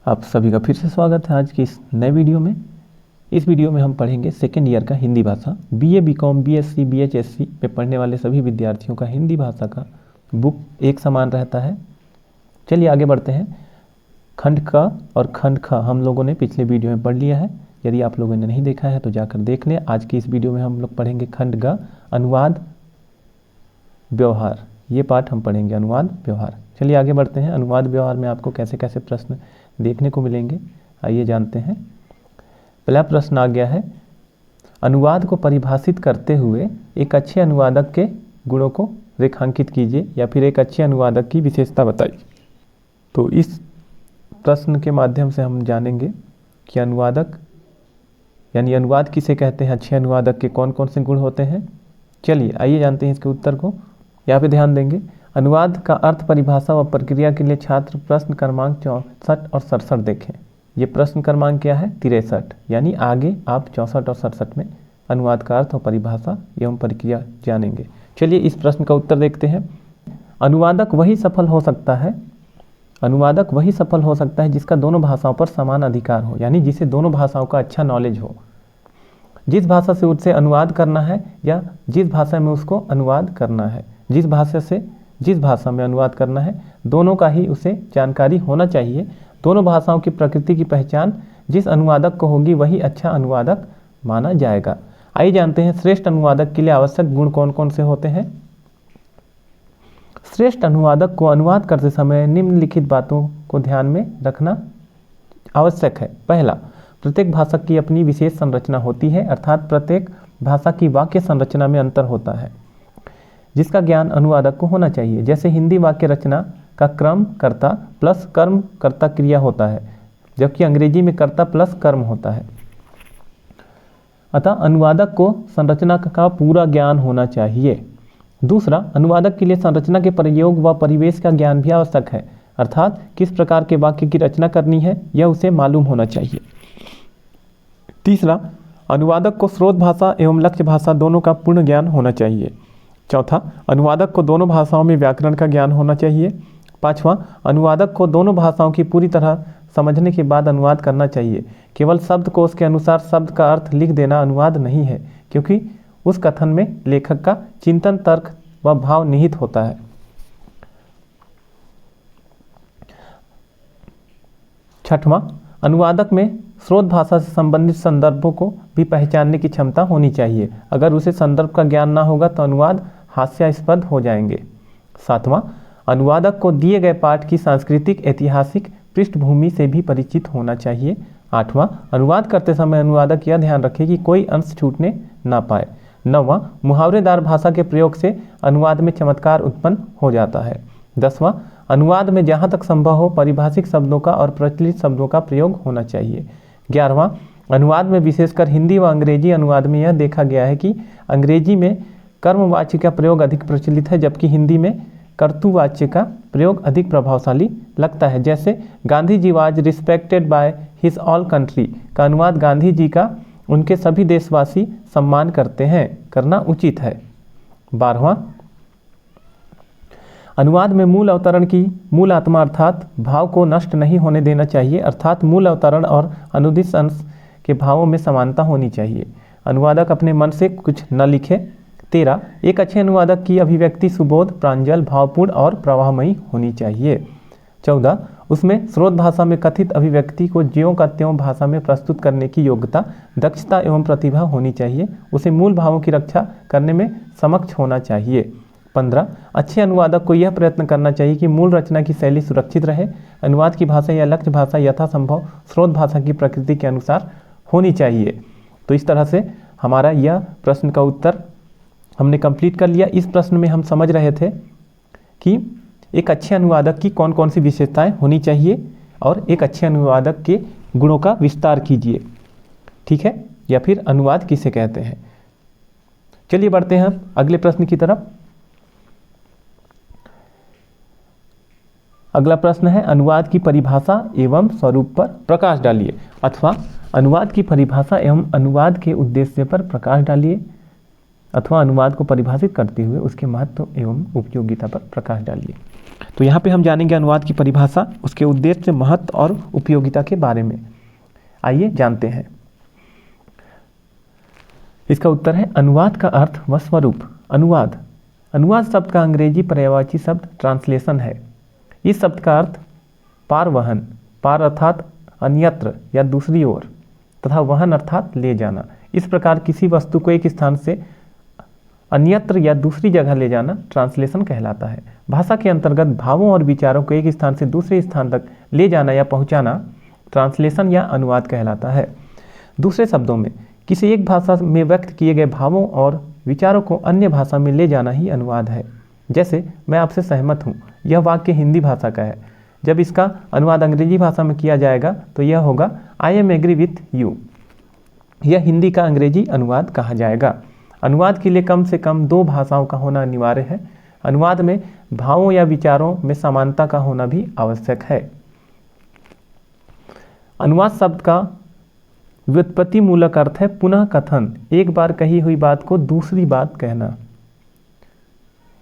आप सभी का फिर से स्वागत है आज की इस नए वीडियो में। इस वीडियो में हम पढ़ेंगे सेकेंड ईयर का हिंदी भाषा। बीए, बीकॉम, बीएससी, बीएचएससी में पढ़ने वाले सभी विद्यार्थियों का हिंदी भाषा का बुक एक समान रहता है। चलिए आगे बढ़ते हैं। खंड क और खंड ख हम लोगों ने पिछले वीडियो में पढ़ लिया है। यदि आप लोगों ने नहीं देखा है तो जाकर देख लें। आज की इस वीडियो में हम लोग पढ़ेंगे खंड ग, अनुवाद व्यवहार। ये पाठ हम पढ़ेंगे, अनुवाद व्यवहार। चलिए आगे बढ़ते हैं। अनुवाद व्यवहार में आपको कैसे कैसे प्रश्न देखने को मिलेंगे, आइए जानते हैं। पहला प्रश्न आ गया है, अनुवाद को परिभाषित करते हुए एक अच्छे अनुवादक के गुणों को रेखांकित कीजिए या फिर एक अच्छे अनुवादक की विशेषता बताइए। तो इस प्रश्न के माध्यम से हम जानेंगे कि अनुवादक यानी अनुवाद किसे कहते हैं, अच्छे अनुवादक के कौन कौन से गुण होते हैं। चलिए आइए जानते हैं इसके उत्तर को। यहाँ पे ध्यान देंगे, अनुवाद का अर्थ, परिभाषा व प्रक्रिया के लिए छात्र प्रश्न क्रमांक 64 और 67 देखें। ये प्रश्न क्रमांक क्या है, 63, यानी आगे आप 64 और 67 में अनुवाद का अर्थ और परिभाषा एवं प्रक्रिया जानेंगे। चलिए इस प्रश्न का उत्तर देखते हैं। अनुवादक वही सफल हो सकता है, अनुवादक वही सफल हो सकता है जिसका दोनों भाषाओं पर समान अधिकार हो, यानी जिसे दोनों भाषाओं का अच्छा नॉलेज हो। जिस भाषा से उसे अनुवाद करना है या जिस भाषा में उसको अनुवाद करना है, जिस भाषा से जिस भाषा में अनुवाद करना है, दोनों का ही उसे जानकारी होना चाहिए। दोनों भाषाओं की प्रकृति की पहचान जिस अनुवादक को होगी वही अच्छा अनुवादक माना जाएगा। आइए जानते हैं श्रेष्ठ अनुवादक के लिए आवश्यक गुण कौन कौन से होते हैं। श्रेष्ठ अनुवादक को अनुवाद करते समय निम्नलिखित बातों को ध्यान में रखना आवश्यक है। पहला, प्रत्येक भाषा की अपनी विशेष संरचना होती है, अर्थात प्रत्येक भाषा की वाक्य संरचना में अंतर होता है जिसका ज्ञान अनुवादक को होना चाहिए। जैसे हिंदी वाक्य रचना का क्रम कर्ता प्लस कर्म कर्ता क्रिया होता है, जबकि अंग्रेजी में कर्ता प्लस कर्म होता है। अतः अनुवादक को संरचना का पूरा ज्ञान होना चाहिए। दूसरा, अनुवादक के लिए संरचना के प्रयोग व परिवेश का ज्ञान भी आवश्यक है, अर्थात किस प्रकार के वाक्य की रचना करनी है यह उसे मालूम होना चाहिए। तीसरा, अनुवादक को स्रोत भाषा एवं लक्ष्य भाषा दोनों का पूर्ण ज्ञान होना चाहिए। चौथा, अनुवादक को दोनों भाषाओं में व्याकरण का ज्ञान होना चाहिए। पांचवा, अनुवादक को दोनों भाषाओं की पूरी तरह समझने के बाद अनुवाद करना चाहिए। केवल शब्दकोश के अनुसार शब्द का अर्थ लिख देना अनुवाद नहीं है, क्योंकि उस कथन में लेखक का चिंतन, तर्क व भाव निहित होता है। छठवां, अनुवादक में स्रोत भाषा से संबंधित संदर्भों को भी पहचानने की क्षमता होनी चाहिए। अगर उसे संदर्भ का ज्ञान ना होगा तो अनुवाद हास्यास्पद हो जाएंगे। सातवां, अनुवादक को दिए गए पाठ की सांस्कृतिक ऐतिहासिक पृष्ठभूमि से भी परिचित होना चाहिए। आठवां, अनुवाद करते समय अनुवादक यह ध्यान रखे कि कोई अंश छूटने ना पाए। नौवां, मुहावरेदार भाषा के प्रयोग से अनुवाद में चमत्कार उत्पन्न हो जाता है। 10वां, अनुवाद में जहाँ तक संभव हो परिभाषिक शब्दों का और प्रचलित शब्दों का प्रयोग होना चाहिए। 11वां, अनुवाद में विशेषकर हिंदी व अंग्रेजी अनुवाद में यह देखा गया है कि अंग्रेजी में कर्मवाच्य का प्रयोग अधिक प्रचलित है, जबकि हिंदी में कर्तुवाच्य का प्रयोग अधिक प्रभावशाली लगता है। जैसे Gandhi ji was respected by his all country का अनुवाद गांधी जी का उनके सभी देशवासी सम्मान करते हैं करना उचित है। 12वां, अनुवाद में मूल अवतरण की मूल आत्मा अर्थात भाव को नष्ट नहीं होने देना चाहिए, अर्थात मूल अवतरण और अनुदित अंश के भावों में समानता होनी चाहिए। अनुवादक अपने मन से कुछ न लिखे। 13, एक अच्छे अनुवादक की अभिव्यक्ति सुबोध, प्रांजल, भावपूर्ण और प्रवाहमयी होनी चाहिए। 14, उसमें स्रोत भाषा में कथित अभिव्यक्ति को ज्यों का त्यों भाषा में प्रस्तुत करने की योग्यता, दक्षता एवं प्रतिभा होनी चाहिए। उसे मूल भावों की रक्षा करने में समक्ष होना चाहिए। 15, अच्छे अनुवादक को यह प्रयत्न करना चाहिए कि मूल रचना की शैली सुरक्षित रहे। अनुवाद की भाषा या लक्ष्य भाषा यथासंभव स्रोत भाषा की प्रकृति के अनुसार होनी चाहिए। तो इस तरह से हमारा यह प्रश्न का उत्तर हमने कंप्लीट कर लिया। इस प्रश्न में हम समझ रहे थे कि एक अच्छे अनुवादक की कौन कौन सी विशेषताएं होनी चाहिए और एक अच्छे अनुवादक के गुणों का विस्तार कीजिए, ठीक है, या फिर अनुवाद किसे कहते हैं। चलिए बढ़ते हैं अगले प्रश्न की तरफ। अगला प्रश्न है, अनुवाद की परिभाषा एवं स्वरूप पर प्रकाश डालिए, अथवा अनुवाद की परिभाषा एवं अनुवाद के उद्देश्य पर प्रकाश डालिए, अथवा अनुवाद को परिभाषित करते हुए उसके महत्व एवं उपयोगिता पर प्रकाश डालिए। तो यहाँ पे हम जानेंगे अनुवाद की परिभाषा, उसके उद्देश्य, महत्व और उपयोगिता के बारे में। आइए जानते हैं। इसका उत्तर है अनुवाद का अर्थ व स्वरूप। अनुवाद शब्द का अंग्रेजी पर्यायवाची शब्द ट्रांसलेशन है। इस शब्द का अर्थ पारवहन, पार अर्थात अन्यत्र या दूसरी ओर, तथा वहन अर्थात ले जाना। इस प्रकार किसी वस्तु को एक स्थान से अन्यत्र या दूसरी जगह ले जाना ट्रांसलेशन कहलाता है। भाषा के अंतर्गत भावों और विचारों को एक स्थान से दूसरे स्थान तक ले जाना या पहुंचाना ट्रांसलेशन या अनुवाद कहलाता है। दूसरे शब्दों में किसी एक भाषा में व्यक्त किए गए भावों और विचारों को अन्य भाषा में ले जाना ही अनुवाद है। जैसे मैं आपसे सहमत हूँ, यह वाक्य हिंदी भाषा का है। जब इसका अनुवाद अंग्रेजी भाषा में किया जाएगा तो यह होगा I am agree with you. यह हिंदी का अंग्रेजी अनुवाद कहा जाएगा। अनुवाद के लिए कम से कम 2 भाषाओं का होना अनिवार्य है। अनुवाद में भावों या विचारों में समानता का होना भी आवश्यक है। अनुवाद शब्द का व्युत्पत्ति मूलक अर्थ है पुनः कथन, एक बार कही हुई बात को दूसरी बात कहना।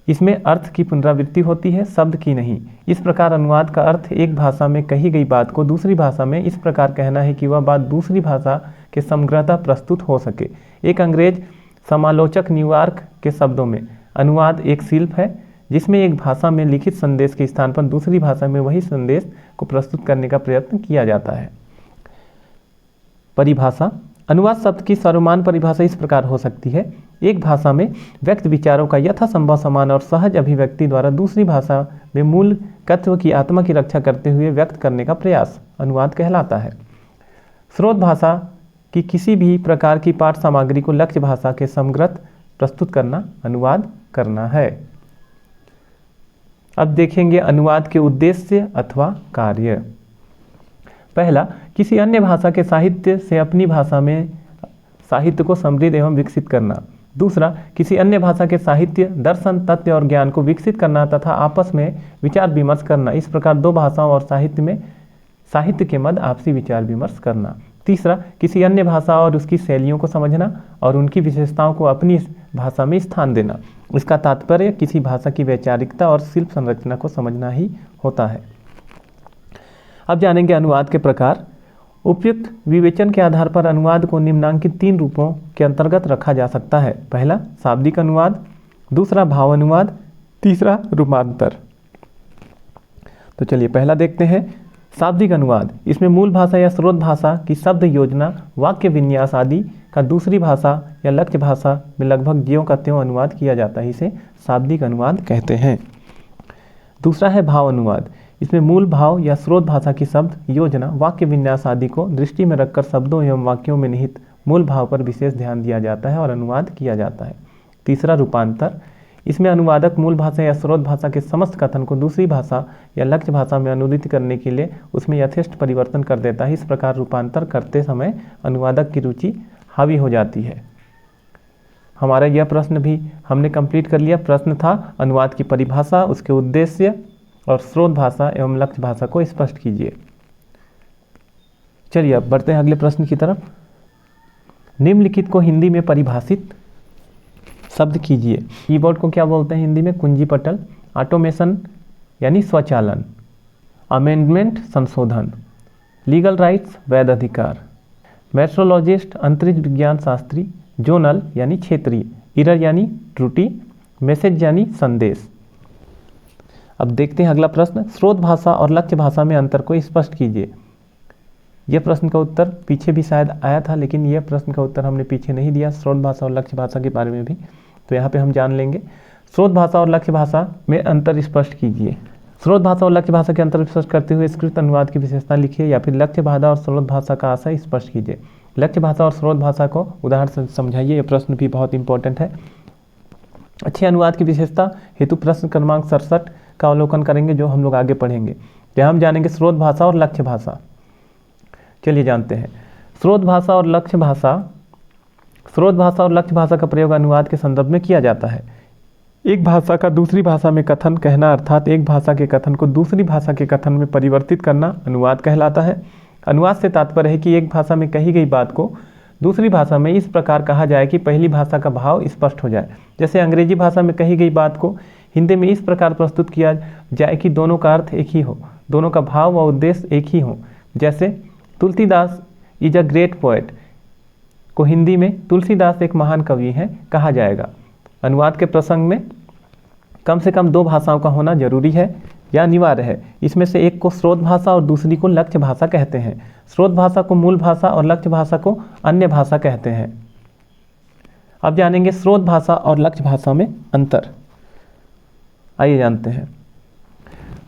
इसमें अर्थ की पुनरावृत्ति होती है, शब्द की नहीं। इस प्रकार अनुवाद का अर्थ एक भाषा में कही गई बात को दूसरी भाषा में इस प्रकार कहना है कि वह बात दूसरी भाषा के समग्रतः प्रस्तुत हो सके। एक अंग्रेज समालोचक न्यूयॉर्क के शब्दों में अनुवाद एक शिल्प है जिसमें एक भाषा में लिखित संदेश के स्थान पर दूसरी भाषा में वही संदेश को प्रस्तुत करने का प्रयत्न किया जाता है। परिभाषा। अनुवाद शब्द की सर्वमान्य परिभाषा इस प्रकार हो सकती है, एक भाषा में व्यक्त विचारों का यथासंभव समान और सहज अभिव्यक्ति द्वारा दूसरी भाषा में मूल तत्व की आत्मा की रक्षा करते हुए व्यक्त करने का प्रयास अनुवाद कहलाता है। स्रोत भाषा की किसी भी प्रकार की पाठ सामग्री को लक्ष्य भाषा के समग्रत प्रस्तुत करना अनुवाद करना है। अब देखेंगे अनुवाद के उद्देश्य अथवा कार्य। पहला, किसी अन्य भाषा के साहित्य से अपनी भाषा में साहित्य को समृद्ध एवं विकसित करना। दूसरा, किसी अन्य भाषा के साहित्य, दर्शन, तथ्य और ज्ञान को विकसित करना तथा आपस में विचार विमर्श करना। इस प्रकार 2 भाषाओं और साहित्य के मध्य आपसी विचार विमर्श करना। तीसरा, किसी अन्य भाषा और उसकी शैलियों को समझना और उनकी विशेषताओं को अपनी भाषा में स्थान देना। इसका तात्पर्य किसी भाषा की वैचारिकता और शिल्प संरचना को समझना ही होता है। अब जानेंगे अनुवाद के प्रकार। उपयुक्त विवेचन के आधार पर अनुवाद को निम्नांकित 3 रूपों के अंतर्गत रखा जा सकता है। पहला, शाब्दिक अनुवाद। दूसरा, भाव अनुवाद। तीसरा, रूपांतर। तो चलिए पहला देखते हैं, शाब्दिक अनुवाद। इसमें मूल भाषा या स्रोत भाषा की शब्द योजना, वाक्य विन्यास आदि का दूसरी भाषा या लक्ष्य भाषा में लगभग ज्यों का त्यों अनुवाद किया जाता है। इसे शाब्दिक अनुवाद कहते हैं। दूसरा है भाव अनुवाद। इसमें मूल भाव या स्रोत भाषा की शब्द योजना, वाक्य विन्यास आदि को दृष्टि में रखकर शब्दों एवं वाक्यों में निहित मूल भाव पर विशेष ध्यान दिया जाता है और अनुवाद किया जाता है। तीसरा, रूपांतर। इसमें अनुवादक मूल भाषा या स्रोत भाषा के समस्त कथन को दूसरी भाषा या लक्ष्य भाषा में अनुदित करने के लिए उसमें यथेष्ट परिवर्तन कर देता है। इस प्रकार रूपांतर करते समय अनुवादक की रुचि हावी हो जाती है। हमारा यह प्रश्न भी हमने कंप्लीट कर लिया। प्रश्न था अनुवाद की परिभाषा, उसके उद्देश्य और स्रोत भाषा एवं लक्ष्य भाषा को स्पष्ट कीजिए। चलिए अब बढ़ते हैं अगले प्रश्न की तरफ। निम्नलिखित को हिंदी में परिभाषित शब्द कीजिए। कीबोर्ड को क्या बोलते हैं हिंदी में? कुंजी पटल। ऑटोमेशन यानी स्वचालन। अमेंडमेंट संशोधन। लीगल राइट्स वैध अधिकार। मेट्रोलॉजिस्ट अंतरिक्ष विज्ञान शास्त्री। जोनल यानी क्षेत्रीय। एरर यानी त्रुटि। मैसेज यानी संदेश। अब देखते हैं अगला प्रश्न। स्रोत भाषा और लक्ष्य भाषा में अंतर को स्पष्ट कीजिए। यह प्रश्न का उत्तर पीछे भी शायद आया था, लेकिन यह प्रश्न का उत्तर हमने पीछे नहीं दिया, स्रोत भाषा और लक्ष्य भाषा के बारे में भी। तो यहाँ पे हम जान लेंगे। स्रोत भाषा और लक्ष्य भाषा में अंतर स्पष्ट कीजिए। स्रोत भाषा और लक्ष्य भाषा के अंतर स्पष्ट करते हुए स्कृत अनुवाद की विशेषता लिखिए, या फिर लक्ष्य भाषा और स्रोत भाषा का आशय स्पष्ट कीजिए। लक्ष्य भाषा और स्रोत भाषा को उदाहरण से समझाइए। यह प्रश्न भी बहुत इंपॉर्टेंट है। अच्छे अनुवाद की विशेषता हेतु प्रश्न क्रमांक 67 का अवलोकन करेंगे, जो हम लोग आगे पढ़ेंगे। यहाँ हम जानेंगे स्रोत भाषा और लक्ष्य भाषा। चलिए जानते हैं। स्रोत भाषा और लक्ष्य भाषा। स्रोत भाषा और लक्ष्य भाषा का प्रयोग अनुवाद के संदर्भ में किया जाता है। एक भाषा का दूसरी भाषा में कथन कहना, अर्थात एक भाषा के कथन को दूसरी भाषा के कथन में परिवर्तित करना अनुवाद कहलाता है। अनुवाद से तात्पर्य है कि एक भाषा में कही गई बात को दूसरी भाषा में इस प्रकार कहा जाए कि पहली भाषा का भाव स्पष्ट हो जाए। जैसे अंग्रेजी भाषा में कही गई बात को हिंदी में इस प्रकार प्रस्तुत किया जाए कि दोनों का अर्थ एक ही हो, दोनों का भाव व उद्देश्य एक ही हो। जैसे Tulsidas is a great poet को हिंदी में तुलसीदास एक महान कवि हैं कहा जाएगा। अनुवाद के प्रसंग में कम से कम 2 भाषाओं का होना जरूरी है या अनिवार्य है। इसमें से एक को स्रोत भाषा और दूसरी को लक्ष्य भाषा कहते हैं। स्रोत भाषा को मूल भाषा और लक्ष्य भाषा को अन्य भाषा कहते हैं। अब जानेंगे स्रोत भाषा और लक्ष्य भाषा में अंतर। आइए जानते हैं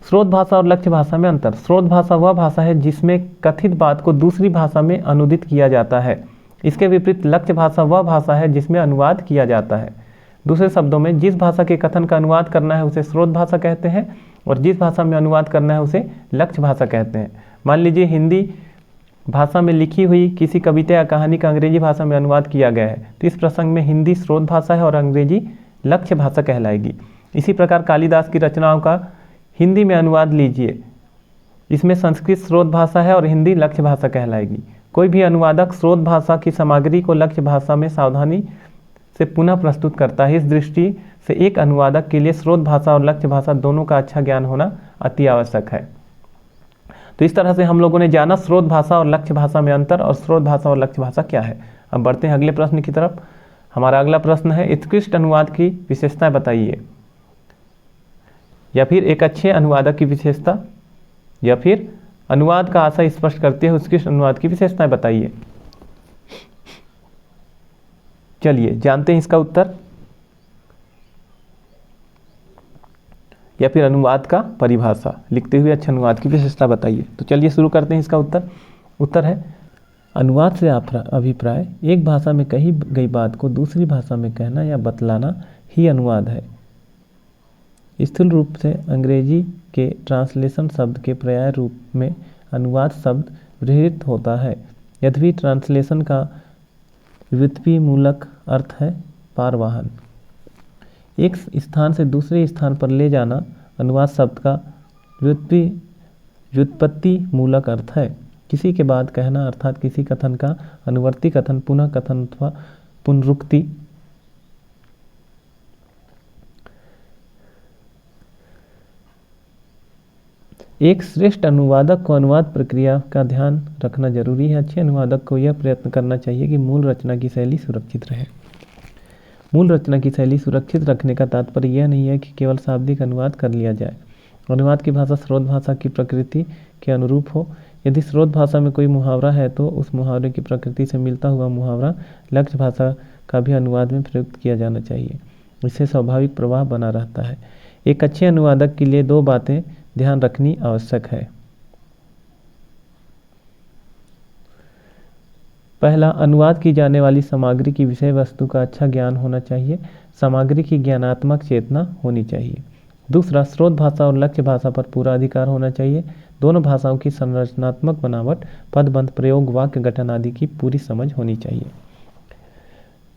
स्रोत भाषा और लक्ष्य भाषा में अंतर। स्रोत भाषा वह भाषा है जिसमें कथित बात को दूसरी भाषा में अनुदित किया जाता है। इसके विपरीत लक्ष्य भाषा वह भाषा है जिसमें अनुवाद किया जाता है। दूसरे शब्दों में जिस भाषा के कथन का अनुवाद करना है उसे स्रोत भाषा कहते हैं और जिस भाषा में अनुवाद करना है उसे लक्ष्य भाषा कहते हैं। मान लीजिए हिंदी भाषा में लिखी हुई किसी कविता या कहानी का अंग्रेजी भाषा में अनुवाद किया गया है, तो इस प्रसंग में हिंदी स्रोत भाषा है और अंग्रेजी लक्ष्य भाषा कहलाएगी। इसी प्रकार कालिदास की रचनाओं का हिंदी में अनुवाद लीजिए, इसमें संस्कृत स्रोत भाषा है और हिंदी लक्ष्य भाषा कहलाएगी। कोई भी अनुवादक स्रोत भाषा की सामग्री को लक्ष्य भाषा में सावधानी से पुनः प्रस्तुत करता है। इस दृष्टि से एक अनुवादक के लिए स्रोत भाषा और लक्ष्य भाषा दोनों का अच्छा ज्ञान होना अति आवश्यक है। तो इस तरह से हम लोगों ने जाना स्रोत भाषा और लक्ष्य भाषा में अंतर और स्रोत भाषा और लक्ष्य भाषा क्या है। अब बढ़ते हैं अगले प्रश्न की तरफ। हमारा अगला प्रश्न है उत्कृष्ट अनुवाद की विशेषताएं बताइए, या फिर एक अच्छे अनुवादक की विशेषता, या फिर अनुवाद का आशय स्पष्ट करते हुए उत्कृष्ट अनुवाद की विशेषताएं बताइए। चलिए जानते हैं इसका उत्तर, या फिर अनुवाद का परिभाषा लिखते हुए अच्छे अनुवाद की विशेषता बताइए। तो चलिए शुरू करते हैं इसका उत्तर। उत्तर है अनुवाद से अभिप्राय एक भाषा में कही गई बात को दूसरी भाषा में कहना या बतलाना ही अनुवाद है। स्थूल रूप से अंग्रेजी के ट्रांसलेशन शब्द के पर्याय रूप में अनुवाद शब्द व्यवहृत होता है। यद्यपि ट्रांसलेशन का व्युत्पत्ति मूलक अर्थ है पारवाहन। एक स्थान से दूसरे स्थान पर ले जाना अनुवाद शब्द का व्युत्पत्ति मूलक अर्थ है। किसी के बाद कहना अर्थात किसी कथन का अनुवर्ती कथन, पुनः कथन अथवा पुनरुक्ति। एक श्रेष्ठ अनुवादक को अनुवाद प्रक्रिया का ध्यान रखना जरूरी है। अच्छे अनुवादक को यह प्रयत्न करना चाहिए कि मूल रचना की शैली सुरक्षित रहे। मूल रचना की शैली सुरक्षित रखने का तात्पर्य यह नहीं है कि केवल शाब्दिक अनुवाद कर लिया जाए। अनुवाद की भाषा स्रोत भाषा की प्रकृति के अनुरूप हो। यदि स्रोत भाषा में कोई मुहावरा है तो उस मुहावरे की प्रकृति से मिलता हुआ मुहावरा लक्ष्य भाषा का भी अनुवाद में प्रयुक्त किया जाना चाहिए। इससे स्वाभाविक प्रवाह बना रहता है। एक अच्छे अनुवादक के लिए 2 बातें ध्यान रखनी आवश्यक है। पहला, अनुवाद की जाने वाली सामग्री की विषय वस्तु का अच्छा ज्ञान होना चाहिए। सामग्री की ज्ञानात्मक चेतना होनी चाहिए। दूसरा, स्रोत भाषा और लक्ष्य भाषा पर पूरा अधिकार होना चाहिए। दोनों भाषाओं की संरचनात्मक बनावट, पदबंध, प्रयोग, वाक्य गठन आदि की पूरी समझ होनी चाहिए।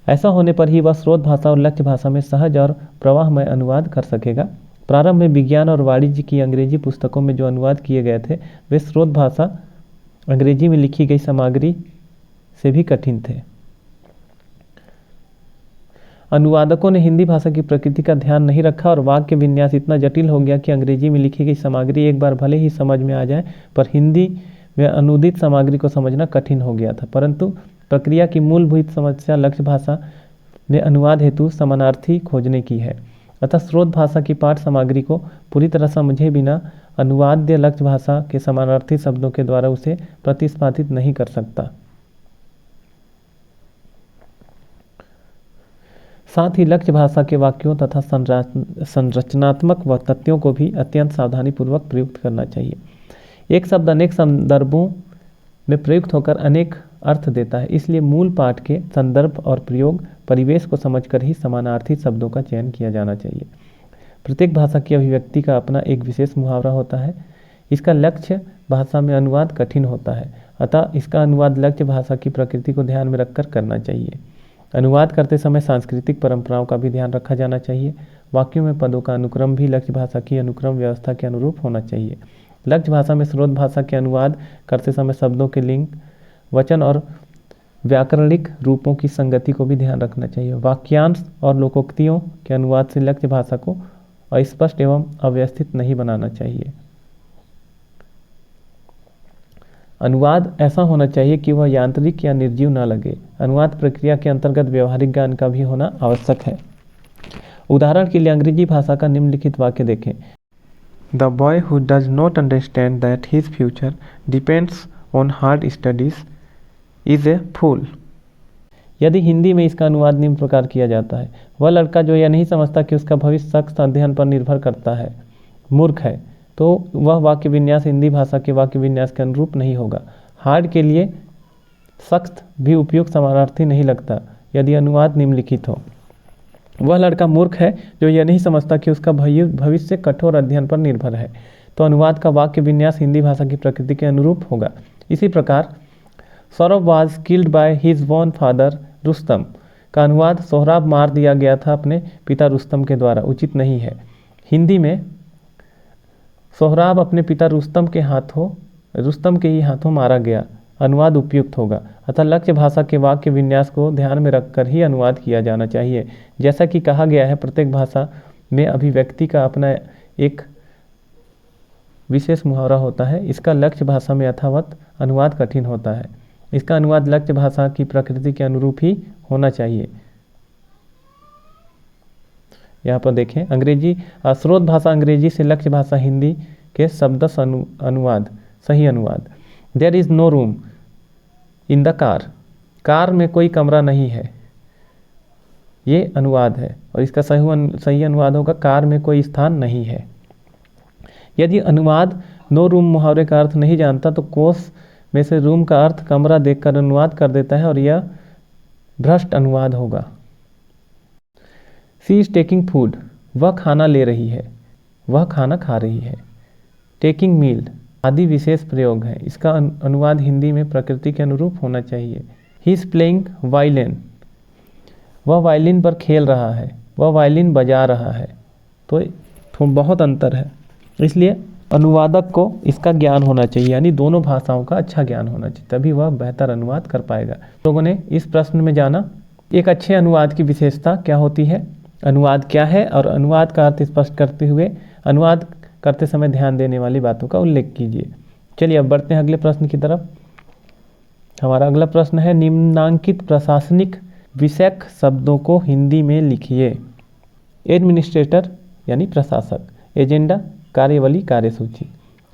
ऐसा होने पर ही वह स्रोत भाषा और लक्ष्य भाषा में सहज और प्रवाहमय अनुवाद कर सकेगा। प्रारंभ में विज्ञान और वाणिज्य की अंग्रेजी पुस्तकों में जो अनुवाद किए गए थे वे स्रोत भाषा अंग्रेजी में लिखी गई सामग्री से भी कठिन थे। अनुवादकों ने हिंदी भाषा की प्रकृति का ध्यान नहीं रखा और वाक्य विन्यास इतना जटिल हो गया कि अंग्रेजी में लिखी गई सामग्री एक बार भले ही समझ में आ जाए पर हिंदी में अनुदित सामग्री को समझना कठिन हो गया था। परंतु प्रक्रिया की मूलभूत समस्या लक्ष्य भाषा में अनुवाद हेतु समानार्थी खोजने की है। अतः स्रोत भाषा की पाठ सामग्री को पूरी तरह समझे बिना अनुवाद्य लक्ष्य भाषा के समानार्थी शब्दों के द्वारा उसे प्रतिस्पादित नहीं कर सकता। साथ ही लक्ष्य भाषा के वाक्यों तथा संरचनात्मक तथ्यों को भी अत्यंत सावधानीपूर्वक प्रयुक्त करना चाहिए। एक शब्द अनेक संदर्भों में प्रयुक्त होकर अनेक अर्थ देता है, इसलिए मूल पाठ के संदर्भ और प्रयोग परिवेश को समझकर ही समानार्थी शब्दों का चयन किया जाना चाहिए। प्रत्येक भाषा की अभिव्यक्ति का अपना एक विशेष मुहावरा होता है। इसका लक्ष्य भाषा में अनुवाद कठिन होता है, अतः इसका अनुवाद लक्ष्य भाषा की प्रकृति को ध्यान में रखकर करना चाहिए। अनुवाद करते समय सांस्कृतिक परंपराओं का भी ध्यान रखा जाना चाहिए। वाक्यों में पदों का अनुक्रम भी लक्ष्य भाषा की अनुक्रम व्यवस्था के अनुरूप होना चाहिए। लक्ष्य भाषा में स्रोत भाषा के अनुवाद करते समय शब्दों के लिंग, वचन और व्याकरणिक रूपों की संगति को भी ध्यान रखना चाहिए। वाक्यांश और लोकोक्तियों के अनुवाद से लक्ष्य भाषा को अस्पष्ट एवं अव्यवस्थित नहीं बनाना चाहिए। अनुवाद ऐसा होना चाहिए कि वह यांत्रिक या निर्जीव न लगे। अनुवाद प्रक्रिया के अंतर्गत व्यवहारिक ज्ञान का भी होना आवश्यक है। उदाहरण के लिए अंग्रेजी भाषा का निम्नलिखित वाक्य देखें। The boy who does not understand that his future depends on hard studies is a fool. यदि हिंदी में इसका अनुवाद निम्न प्रकार किया जाता है, वह लड़का जो यह नहीं समझता कि उसका भविष्य सख्त अध्ययन पर निर्भर करता है, मूर्ख है, तो वह वाक्य विन्यास हिंदी भाषा के वाक्य विन्यास के अनुरूप नहीं होगा। हार्ड के लिए सख्त भी उपयुक्त समानार्थी नहीं लगता यदि अनुवाद निम्नलिखित हो। वह लड़का मूर्ख है जो यह नहीं समझता कि उसका भविष्य कठोर अध्ययन पर निर्भर है, तो अनुवाद का वाक्य विन्यास हिंदी भाषा की प्रकृति के अनुरूप होगा। इसी प्रकार Saurabh was killed by his own father Rustam का अनुवाद सोहराब मार दिया गया था अपने पिता रुस्तम के द्वारा उचित नहीं है। हिंदी में सोहराब अपने पिता रुस्तम के ही हाथों मारा गया अनुवाद उपयुक्त होगा। अतः लक्ष्य भाषा के वाक्य विन्यास को ध्यान में रखकर ही अनुवाद किया जाना चाहिए। जैसा कि कहा गया है, प्रत्येक भाषा में अभिव्यक्ति का अपना एक विशेष मुहावरा होता है। इसका लक्ष्य भाषा में यथावत अनुवाद कठिन होता है। इसका अनुवाद लक्ष्य भाषा की प्रकृति के अनुरूप ही होना चाहिए। यहाँ पर देखें, अंग्रेजी स्रोत भाषा अंग्रेजी से लक्ष्य भाषा हिंदी के शब्दश अनुवाद, सही अनुवाद। There is no room in the car, car में कोई कमरा नहीं है, ये अनुवाद है और इसका सही अनुवाद होगा कार में कोई स्थान नहीं है। यदि अनुवाद नो रूम मुहावरे का अर्थ नहीं जानता तो कोश में से रूम का अर्थ कमरा देखकर अनुवाद कर देता है और यह भ्रष्ट अनुवाद होगा। शी इज टेकिंग फूड, वह खाना ले रही है, वह खाना खा रही है। टेकिंग मील आदि विशेष प्रयोग हैं। इसका अनुवाद हिंदी में प्रकृति के अनुरूप होना चाहिए। ही इज प्लेइंग वायलिन, वह वायलिन पर खेल रहा है, वह वायलिन बजा रहा है। तो बहुत अंतर है, इसलिए अनुवादक को इसका ज्ञान होना चाहिए, यानी दोनों भाषाओं का अच्छा ज्ञान होना चाहिए, तभी वह बेहतर अनुवाद कर पाएगा। लोगों ने इस प्रश्न में जाना एक अच्छे अनुवाद की विशेषता क्या होती है, अनुवाद क्या है और अनुवाद का अर्थ स्पष्ट करते हुए अनुवाद करते समय ध्यान देने वाली बातों का उल्लेख कीजिए। चलिए अब बढ़ते हैं अगले प्रश्न की तरफ। हमारा अगला प्रश्न है, निम्नांकित प्रशासनिक विषयक शब्दों को हिंदी में लिखिए। एडमिनिस्ट्रेटर यानी प्रशासक, एजेंडा कार्यवली कार्यसूची,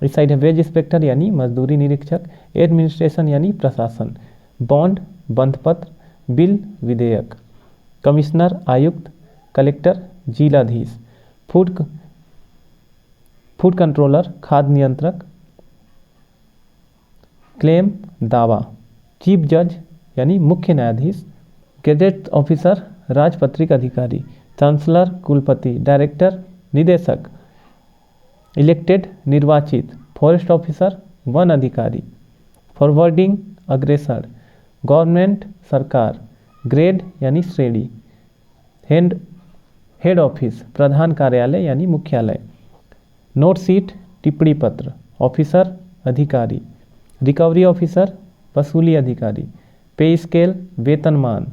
इस साइड है वेज इंस्पेक्टर यानी मजदूरी निरीक्षक, एडमिनिस्ट्रेशन यानी प्रशासन, बॉन्ड बंधपत्र, बिल विधेयक, कमिश्नर आयुक्त, कलेक्टर जिलाधीश, फूड कंट्रोलर खाद्य नियंत्रक, क्लेम दावा, चीफ जज यानी मुख्य न्यायाधीश, गेजेट ऑफिसर राजपत्रित अधिकारी, चांसलर कुलपति, डायरेक्टर निदेशक, इलेक्टेड निर्वाचित, फॉरेस्ट ऑफिसर वन अधिकारी, फॉरवर्डिंग अग्रेसर, गवर्नमेंट सरकार, ग्रेड यानी श्रेणी, हेड ऑफिस प्रधान कार्यालय यानी मुख्यालय, नोट सीट टिप्पणी पत्र, ऑफिसर अधिकारी, रिकवरी ऑफिसर वसूली अधिकारी, पे स्केल वेतनमान।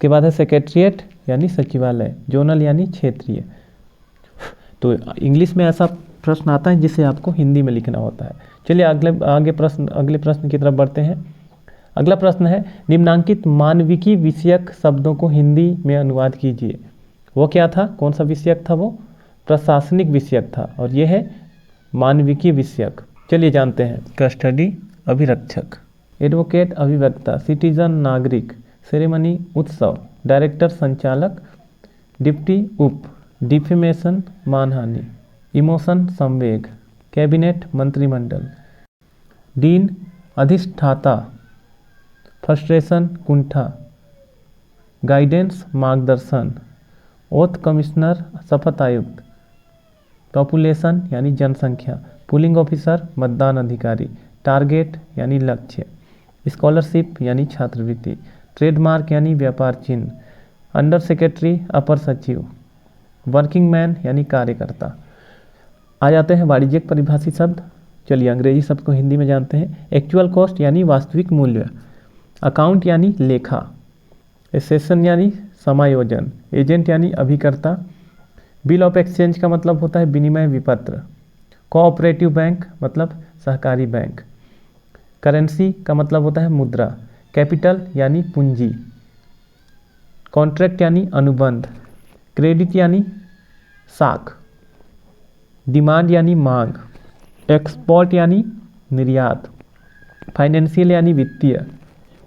के बाद है सेक्रेटरिएट यानी सचिवालय, जोनल यानी क्षेत्रीय। तो इंग्लिश में ऐसा प्रश्न आता है जिसे आपको हिंदी में लिखना होता है। चलिए अगले प्रश्न की तरफ बढ़ते हैं। अगला प्रश्न है, निम्नांकित मानविकी विषयक शब्दों को हिंदी में अनुवाद कीजिए। वो क्या था, कौन सा विषयक था, वो प्रशासनिक विषयक था और ये है मानविकी विषयक। चलिए जानते हैं। कस्टडी अभिरक्षक, एडवोकेट अभिवक्ता, सिटीजन नागरिक, सेरेमनी उत्सव, डायरेक्टर संचालक, डिप्टी उप, डिफेमेशन मानहानि, इमोशन संवेग, कैबिनेट मंत्रिमंडल, डीन अधिष्ठाता, फ्रस्ट्रेशन कुंठा, गाइडेंस मार्गदर्शन, ओथ कमिश्नर शपथ आयुक्त, पॉपुलेशन यानी जनसंख्या, पुलिंग ऑफिसर मतदान अधिकारी, टारगेट यानी लक्ष्य, स्कॉलरशिप यानी छात्रवृत्ति, ट्रेडमार्क यानी व्यापार चिन्ह, अंडर सेक्रेटरी अपर सचिव, वर्किंग मैन यानी कार्यकर्ता। आ जाते हैं वाणिज्यिक परिभाषित शब्द। चलिए अंग्रेजी शब्द को हिंदी में जानते हैं। एक्चुअल कॉस्ट यानी वास्तविक मूल्य, अकाउंट यानी लेखा, एसेशन यानी समायोजन, एजेंट यानी अभिकर्ता, बिल ऑफ एक्सचेंज का मतलब होता है विनिमय विपत्र। कोऑपरेटिव बैंक मतलब सहकारी बैंक। करेंसी का मतलब होता है मुद्रा। कैपिटल यानी पूंजी। कॉन्ट्रैक्ट यानी अनुबंध। क्रेडिट यानी साख। डिमांड यानी मांग। एक्सपोर्ट यानी निर्यात। फाइनेंशियल यानी वित्तीय।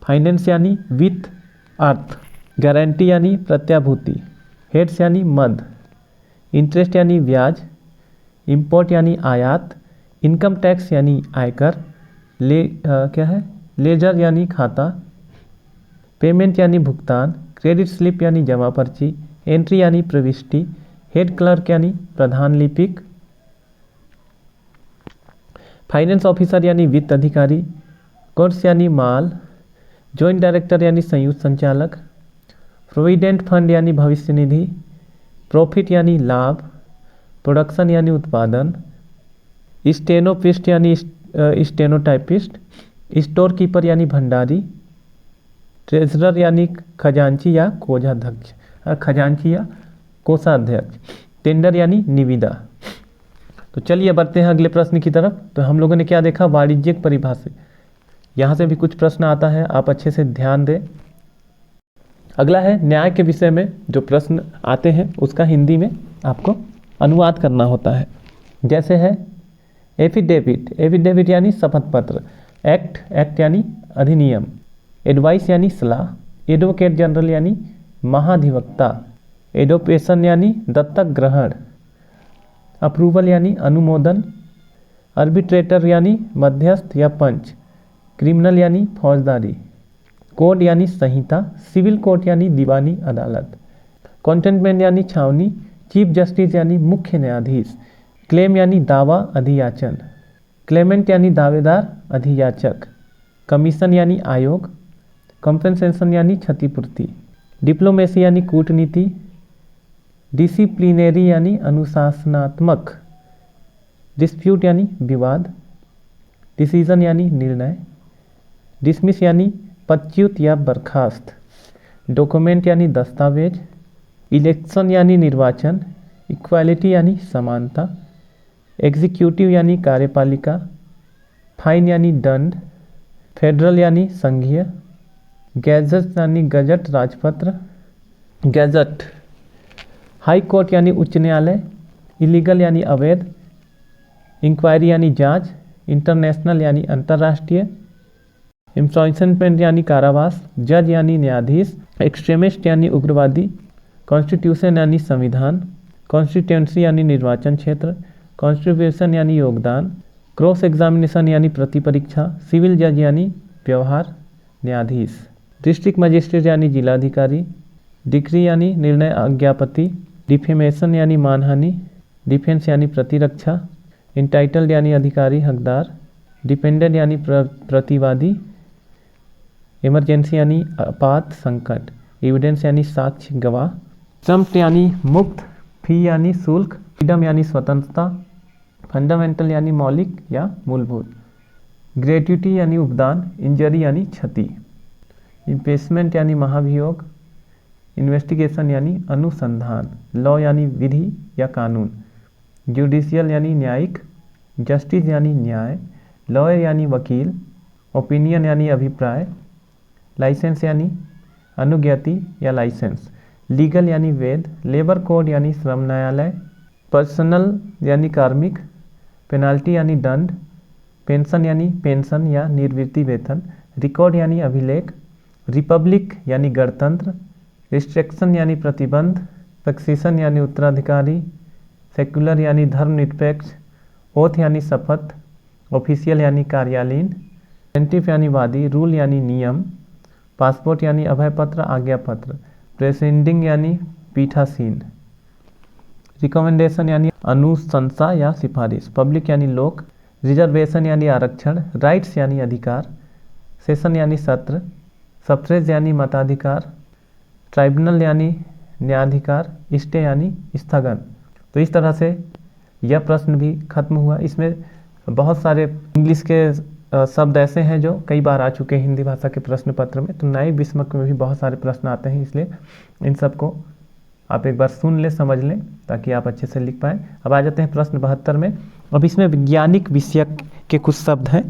फाइनेंस यानी वित्त अर्थ। गारंटी यानी प्रत्याभूति। हेड्स यानी मद। इंटरेस्ट यानी ब्याज। इंपोर्ट यानी आयात। इनकम टैक्स यानी आयकर। क्या है लेजर यानी खाता। पेमेंट यानी भुगतान। क्रेडिट स्लिप यानी जमा पर्ची। एंट्री यानी प्रविष्टि। हेड क्लर्क यानी प्रधान लिपिक। फाइनेंस ऑफिसर यानी वित्त अधिकारी। गुड्स यानी माल। जॉइंट डायरेक्टर यानी संयुक्त संचालक। प्रोविडेंट फंड यानी भविष्य निधि। प्रॉफिट यानी लाभ। प्रोडक्शन यानी उत्पादन। स्टेनोपिस्ट यानी स्टेनोटाइपिस्ट। स्टोर कीपर यानी भंडारी। ट्रेजरर यानी खजांची या कोषाध्यक्ष। टेंडर यानी निविदा। तो चलिए बढ़ते हैं अगले प्रश्न की तरफ। तो हम लोगों ने क्या देखा, वाणिज्यिक परिभाषा। यहाँ से भी कुछ प्रश्न आता है, आप अच्छे से ध्यान दें। अगला है न्याय के विषय में जो प्रश्न आते हैं उसका हिंदी में आपको अनुवाद करना होता है। जैसे है एफिडेविट। एफिडेविट यानी शपथ पत्र। एक्ट यानी अधिनियम। एडवाइस यानी सलाह। एडवोकेट जनरल यानी महाधिवक्ता। एडोपेशन यानी दत्तक ग्रहण। अप्रूवल यानी अनुमोदन। आर्बिट्रेटर यानी मध्यस्थ या पंच। क्रिमिनल यानी फौजदारी। कोड यानी संहिता। सिविल कोर्ट यानी दीवानी अदालत। कंटेनमेंट यानी छावनी। चीफ जस्टिस यानी मुख्य न्यायाधीश। क्लेम यानी दावा अधियाचन। क्लेमेंट यानी दावेदार अधियाचक। कमीशन यानी आयोग। कंपेंसेशन यानी क्षतिपूर्ति। डिप्लोमेसी यानी कूटनीति। डिसिप्लिनरी यानी अनुशासनात्मक। डिस्प्यूट यानी विवाद। डिसीजन यानी निर्णय। डिसमिस यानी पदच्युत या बर्खास्त। डॉक्यूमेंट यानी दस्तावेज। इलेक्शन यानी निर्वाचन। इक्वालिटी यानी समानता। एग्जीक्यूटिव यानी कार्यपालिका। फाइन यानी दंड। फेडरल यानी संघीय। गैजेट यानी गजट राजपत्र। गैजेट। हाई कोर्ट यानी उच्च न्यायालय। इलीगल यानी अवैध। इंक्वायरी यानी जांच। इंटरनेशनल यानी अंतर्राष्ट्रीय। इम्प्रिजनमेंट यानी कारावास। जज यानी न्यायाधीश। एक्सट्रीमिस्ट यानी उग्रवादी। कॉन्स्टिट्यूशन यानी संविधान। कॉन्स्टिट्यूंसी यानी निर्वाचन क्षेत्र। कॉन्ट्रीब्यूशन यानी योगदान। क्रॉस एग्जामिनेशन यानी प्रतिपरीक्षा। सिविल जज यानी व्यवहार न्यायाधीश। डिस्ट्रिक्ट मजिस्ट्रेट यानी जिलाधिकारी। डिक्री यानी निर्णय आज्ञापति। डिफेमेशन यानी मानहानि। डिफेंस यानी प्रतिरक्षा। इंटाइटल्ड यानी अधिकारी हकदार। डिपेंडेंट यानी प्रतिवादी। इमरजेंसी यानी आपात संकट। एविडेंस यानी साक्ष्य गवाह। एक्सम्प्ट यानी मुक्त। फी यानी शुल्क। फ्रीडम यानी स्वतंत्रता। फंडामेंटल यानी मौलिक या मूलभूत। ग्रेट्युटी यानी उपदान। इंजरी यानी क्षति। इम्पेचमेंट यानी महाभियोग। इन्वेस्टिगेशन यानी अनुसंधान। लॉ यानी विधि या कानून। जुडिशियल यानी न्यायिक। जस्टिस यानी न्याय। लॉयर यानी वकील। ओपिनियन यानी अभिप्राय। लाइसेंस यानी अनुज्ञप्ति या लाइसेंस। लीगल यानी वैध। लेबर कोड यानी श्रम न्यायालय। पर्सनल यानी कार्मिक। पेनाल्टी यानी दंड। पेंशन यानी पेंशन या निवृत्ति वेतन। रिकॉर्ड यानी अभिलेख। रिपब्लिक यानी गणतंत्र। रिस्ट्रिक्शन यानी प्रतिबंध। सक्सेशन यानी उत्तराधिकारी। सेक्युलर यानी धर्मनिरपेक्ष। ओथ यानी शपथ। ऑफिशियल यानी कार्यालयीन। प्लेंटिफ यानी वादी। रूल यानी नियम। पासपोर्ट यानी अभय पत्र आज्ञा पत्र। प्रेसिडिंग यानी पीठासीन। रिकमेंडेशन यानी अनुशंसा या सिफारिश। पब्लिक यानी लोक। रिजर्वेशन यानी आरक्षण। राइट्स यानी अधिकार। सेशन यानी सत्र। सफ्रेज यानी मताधिकार। ट्राइब्यूनल यानी न्यायाधिकार। स्टे यानी स्थगन। तो इस तरह से यह प्रश्न भी खत्म हुआ। इसमें बहुत सारे इंग्लिश के शब्द ऐसे हैं जो कई बार आ चुके हैं हिंदी भाषा के प्रश्न पत्र में। तो न्यायिक विस्मक में भी बहुत सारे प्रश्न आते हैं, इसलिए इन सब को आप एक बार सुन लें, समझ लें, ताकि आप अच्छे से लिख पाएँ। अब आ जाते हैं प्रश्न 72 में। अब इसमें वैज्ञानिक विषय के कुछ शब्द हैं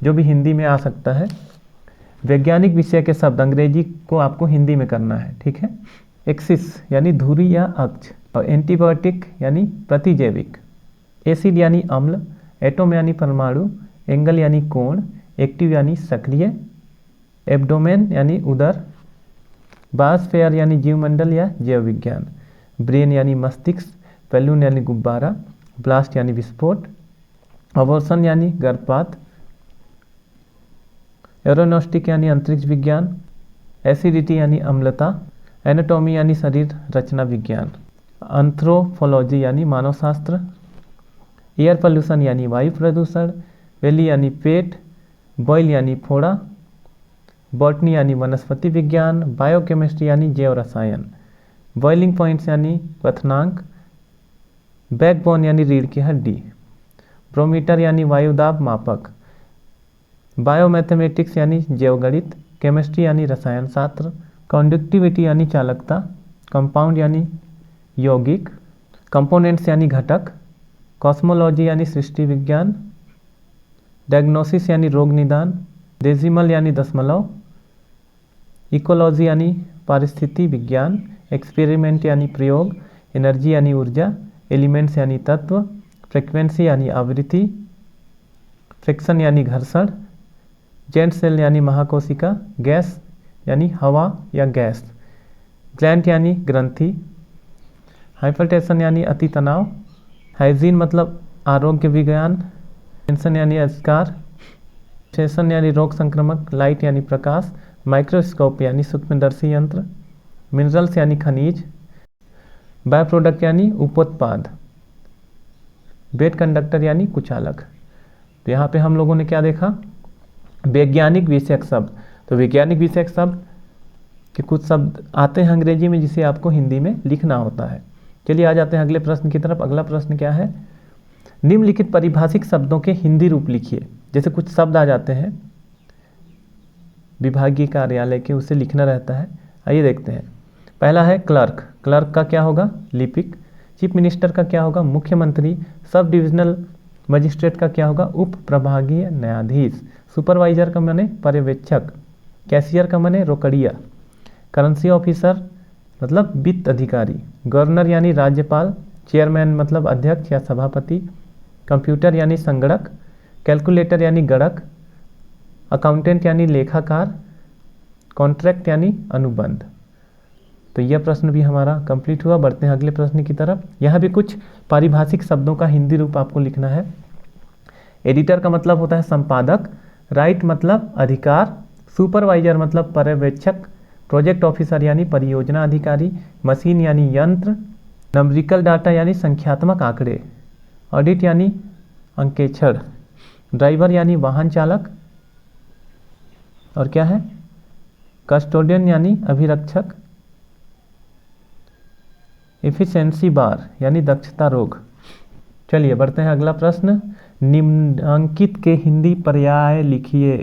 जो भी हिंदी में आ सकता है। वैज्ञानिक विषय के शब्द अंग्रेजी को आपको हिंदी में करना है, ठीक है। एक्सिस यानी धुरी या अक्ष, और एंटीबायोटिक यानी प्रतिजैविक, एसिड यानी अम्ल, एटम यानी परमाणु, एंगल यानी कोण, एक्टिव यानी सक्रिय, एब्डोमेन यानी उदर, बायोस्फीयर यानी जीवमंडल या जैव विज्ञान, ब्रेन यानी मस्तिष्क, बैलून यानी गुब्बारा, ब्लास्ट यानी विस्फोट, अबॉर्शन यानी गर्भपात, एरोनॉस्टिक यानी अंतरिक्ष विज्ञान, एसिडिटी यानी अम्लता, एनाटॉमी यानी शरीर रचना विज्ञान, एंथ्रोपोलॉजी यानी मानव शास्त्र, एयर पोल्यूशन यानी वायु प्रदूषण, वेली यानी पेट, बॉयल यानी फोड़ा, बॉटनी यानी वनस्पति विज्ञान, बायोकेमिस्ट्री यानी जैव रसायन, बॉइलिंग पॉइंट्स यानी क्वथनांक, बैकबोन यानी रीढ़ की हड्डी, ब्रोमीटर यानी वायुदाब मापक, बायोमैथमेटिक्स यानी जैवगणित, केमिस्ट्री यानी रसायन शास्त्र, कंडक्टिविटी यानी चालकता, कंपाउंड यानी यौगिक, कंपोनेंट्स यानी घटक, कॉस्मोलॉजी यानी सृष्टि विज्ञान, डायग्नोसिस यानी रोग निदान, डेसिमल यानी दशमलव, इकोलॉजी यानी पारिस्थितिकी विज्ञान, एक्सपेरिमेंट यानी प्रयोग, एनर्जी यानी ऊर्जा, एलिमेंट्स यानी तत्व, फ्रीक्वेंसी यानी आवृत्ति, फ्रिक्शन यानी घर्षण, जेंट सेल यानी महाकोशिका, गैस यानी हवा या गैस, ग्लैंड यानी ग्रंथि, हाइपरटेंशन यानी अति तनाव, हाइजीन मतलब आरोग्य विज्ञान, टेंशन यानी आविष्कार, सेशन यानी रोग संक्रमक, लाइट यानी प्रकाश, माइक्रोस्कोप यानी सूक्ष्मदर्शी यंत्र, मिनरल्स यानी खनिज, बाय प्रोडक्ट यानी उपोत्पाद, बेड कंडक्टर यानी कुचालक। तो यहाँ पे हम लोगों ने क्या देखा, वैज्ञानिक विषयक शब्द। तो वैज्ञानिक विषयक शब्द के कुछ शब्द आते हैं अंग्रेजी में जिसे आपको हिंदी में लिखना होता है। चलिए आ जाते हैं अगले प्रश्न की तरफ। अगला प्रश्न क्या है, निम्नलिखित परिभाषिक शब्दों के हिंदी रूप लिखिए। जैसे कुछ शब्द आ जाते हैं विभागीय कार्यालय के, उसे लिखना रहता है। आइए देखते हैं। पहला है क्लर्क, क्लर्क का क्या होगा, लिपिक। चीफ मिनिस्टर का क्या होगा, मुख्यमंत्री। सब डिविजनल मजिस्ट्रेट का क्या होगा, उप प्रभागीय न्यायाधीश। सुपरवाइजर का माने पर्यवेक्षक। कैशियर का माने रोकड़िया। करेंसी ऑफिसर मतलब वित्त अधिकारी। गवर्नर यानी राज्यपाल। चेयरमैन मतलब अध्यक्ष या सभापति। कंप्यूटर यानी संगणक। कैलकुलेटर यानी गणक। अकाउंटेंट यानी लेखाकार। कॉन्ट्रैक्ट यानी अनुबंध। तो यह प्रश्न भी हमारा कंप्लीट हुआ। बढ़ते हैं अगले प्रश्न की तरफ। यहाँ भी कुछ पारिभाषिक शब्दों का हिंदी रूप आपको लिखना है। एडिटर का मतलब होता है संपादक। राइट मतलब अधिकार। सुपरवाइजर मतलब पर्यवेक्षक। प्रोजेक्ट ऑफिसर यानी परियोजना अधिकारी। मशीन यानी यंत्र। नंबरिकल डाटा यानी संख्यात्मक आंकड़े। ऑडिट यानी अंकेक्षण। ड्राइवर यानी वाहन चालक। और क्या है, कस्टोडियन यानी अभिरक्षक। एफिशिएंसी बार यानी दक्षता रोग। चलिए बढ़ते हैं अगला प्रश्न। निम्नांकित के हिंदी पर्याय लिखिए।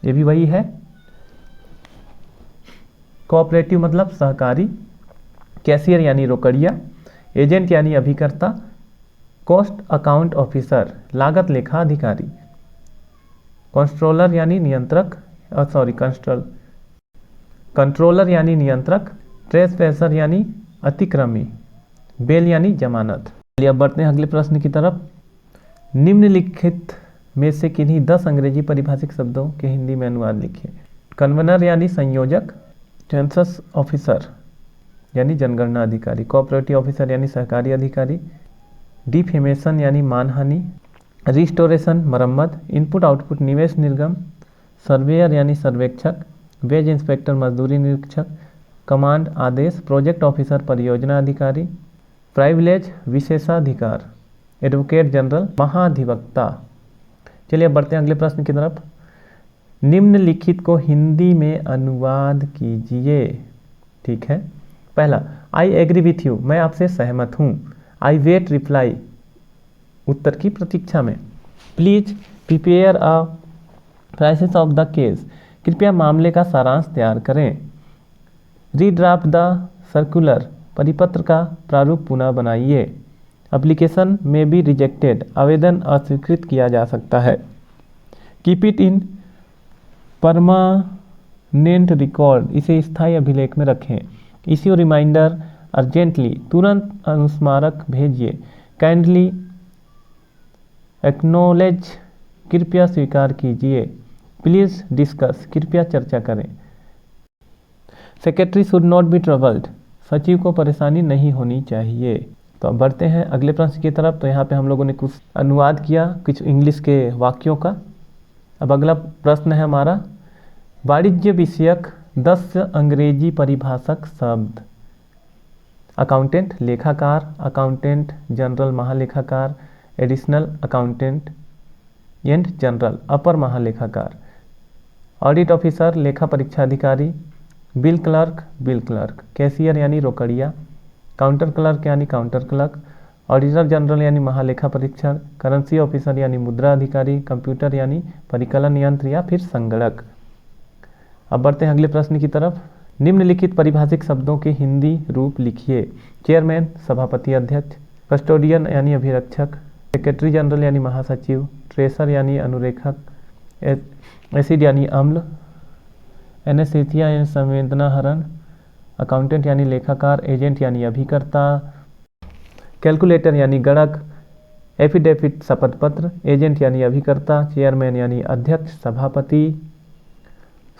ये भी वही है। कोऑपरेटिव मतलब सहकारी। कैशियर यानी रोकड़िया। एजेंट यानी अभिकर्ता। कॉस्ट अकाउंट ऑफिसर लागत लेखा अधिकारी। कंट्रोलर यानी नियंत्रक, कंट्रोलर यानी नियंत्रक। ट्रेसपेसर यानी अतिक्रमी। बेल यानी जमानत। चलिए अब बढ़ते हैं अगले प्रश्न की तरफ। निम्नलिखित में से किन्हीं 10 अंग्रेजी परिभाषिक शब्दों के हिंदी में अनुवाद लिखिए। कन्वेनर यानी संयोजक। सेंसस ऑफिसर यानी जनगणना अधिकारी। कोऑपरेटिव ऑफिसर यानी सहकारी अधिकारी। डिफेमेशन यानी मानहानि। रिस्टोरेशन मरम्मत। इनपुट आउटपुट निवेश निर्गम। सर्वेयर यानी सर्वेक्षक। वेज इंस्पेक्टर मजदूरी निरीक्षक। कमांड आदेश। प्रोजेक्ट ऑफिसर परियोजना अधिकारी। प्राइविलेज विशेषाधिकार। एडवोकेट जनरल महाधिवक्ता। चलिए अब बढ़ते हैं अगले प्रश्न की तरफ। निम्नलिखित को हिंदी में अनुवाद कीजिए। ठीक है। पहला, आई एग्री विथ यू, मैं आपसे सहमत हूँ। आई वेट रिप्लाई, उत्तर की प्रतीक्षा में। Please prepare a prices of the case, कृपया मामले का सारांश तैयार करें। रीड्राफ्ट द सर्कुलर परिपत्र का प्रारूप पुनः बनाइए। एप्लीकेशन में बी रिजेक्टेड, आवेदन अस्वीकृत किया जा सकता है। Keep it in permanent record, इसे स्थायी अभिलेख में रखें। इश्यू रिमाइंडर अर्जेंटली, तुरंत अनुस्मारक भेजिए। काइंडली एक्नॉलेज, कृपया स्वीकार कीजिए। प्लीज डिस्कस, कृपया चर्चा करें। Secretary should not be troubled, सचिव को परेशानी नहीं होनी चाहिए। तो अब बढ़ते हैं अगले प्रश्न की तरफ। तो यहाँ पे हम लोगों ने कुछ अनुवाद किया कुछ इंग्लिश के वाक्यों का। अब अगला प्रश्न है हमारा, वाणिज्य विषयक 10 अंग्रेजी परिभाषक शब्द। अकाउंटेंट लेखाकार, अकाउंटेंट जनरल महालेखाकार, एडिशनल अकाउंटेंट एंड जनरल अपर महालेखाकार, ऑडिट ऑफिसर लेखा परीक्षा अधिकारी, बिल क्लर्क, कैशियर यानी रोकड़िया, काउंटर क्लर्क यानी काउंटर क्लर्क, ऑडिटर जनरल यानी महालेखा परीक्षण, करेंसी ऑफिसर यानी मुद्रा अधिकारी, कंप्यूटर यानी परिकलन यंत्र या फिर संगणक। अब बढ़ते हैं अगले प्रश्न की तरफ। निम्नलिखित परिभाषित शब्दों के हिंदी रूप लिखिए। चेयरमैन सभापति अध्यक्ष, कस्टोडियन यानी अभिरक्षक, सेक्रेटरी जनरल यानी महासचिव, ट्रेसर यानी अनुरेखक, एसिड यानी अम्ल, एनेस्थीसिया यानी संवेदना हरण, अकाउंटेंट यानी लेखाकार, एजेंट यानी अभिकर्ता, कैलकुलेटर यानी गणक, एफिडेविट शपथ पत्र, एजेंट यानी अभिकर्ता, चेयरमैन यानी अध्यक्ष सभापति,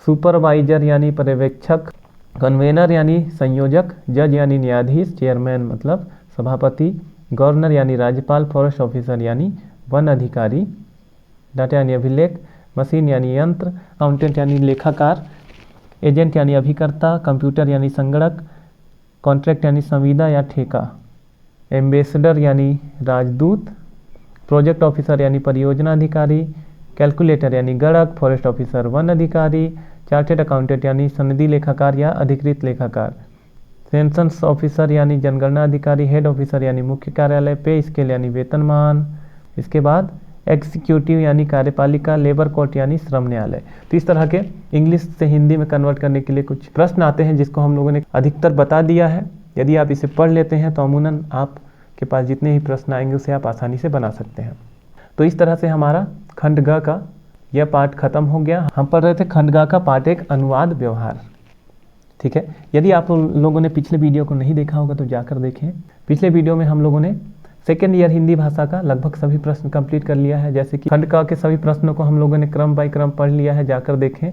सुपरवाइजर यानी पर्यवेक्षक, कन्वेनर यानी संयोजक, जज यानी न्यायाधीश, चेयरमैन मतलब सभापति, गवर्नर यानी राज्यपाल, फॉरेस्ट ऑफिसर यानी वन अधिकारी, डाटा यानी अभिलेख, मशीन यानी यंत्र, अकाउंटेंट यानी लेखाकार, एजेंट यानी अभिकर्ता, कंप्यूटर यानी संगणक, कॉन्ट्रैक्ट यानी संविदा या ठेका, एम्बेसडर यानी राजदूत, प्रोजेक्ट ऑफिसर यानी परियोजना अधिकारी, कैलकुलेटर यानी गणक, फॉरेस्ट ऑफिसर वन अधिकारी, चार्टेड अकाउंटेंट यानी सनदी लेखाकार या अधिकृत लेखाकार, सेंसस ऑफिसर यानी जनगणना अधिकारी, हेड ऑफिसर यानी मुख्य कार्यालय, पे स्केल यानी वेतनमान, इसके बाद एग्जीक्यूटिव यानी कार्यपालिका, लेबर कोर्ट यानी श्रम न्यायालय। तो इस तरह के इंग्लिश से हिंदी में कन्वर्ट करने के लिए कुछ प्रश्न आते हैं जिसको हम लोगों ने अधिकतर बता दिया है। यदि आप इसे पढ़ लेते हैं तो अमूमन आपके पास जितने ही प्रश्न आएंगे उसे आप आसानी से बना सकते हैं। तो इस तरह से हमारा खंड ग का यह पार्ट खत्म हो गया। हम पढ़ रहे थे खंड ग का पार्ट 1 अनुवाद व्यवहार। ठीक है, यदि आप लोगों ने पिछले वीडियो को नहीं देखा होगा तो जाकर देखें। पिछले वीडियो में हम लोगों ने सेकेंड ईयर हिंदी भाषा का लगभग सभी प्रश्न कंप्लीट कर लिया है। जैसे कि खंड क के सभी प्रश्नों को हम लोगों ने क्रम बाय क्रम पढ़ लिया है, जाकर देखें।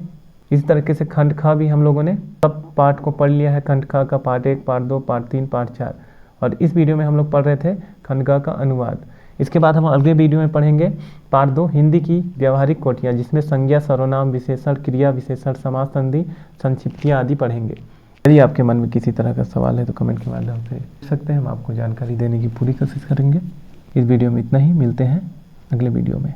इस तरीके से खंड ख भी हम लोगों ने सब पार्ट को पढ़ लिया है। खंड ख का पार्ट 1, पार्ट 2, पार्ट 3, पार्ट 4 और इस वीडियो में हम लोग पढ़ रहे थे खंड ग का अनुवाद। इसके बाद हम अगले वीडियो में पढ़ेंगे पार्ट 2 हिंदी की व्यवहारिक कोटियाँ, जिसमें संज्ञा, सर्वनाम, विशेषण, क्रिया विशेषण, समास संधि, संक्षिप्तियाँ आदि पढ़ेंगे। यदि आपके मन में किसी तरह का सवाल है तो कमेंट के माध्यम से पूछ सकते हैं, हम आपको जानकारी देने की पूरी कोशिश करेंगे। इस वीडियो में इतना ही, मिलते हैं अगले वीडियो में।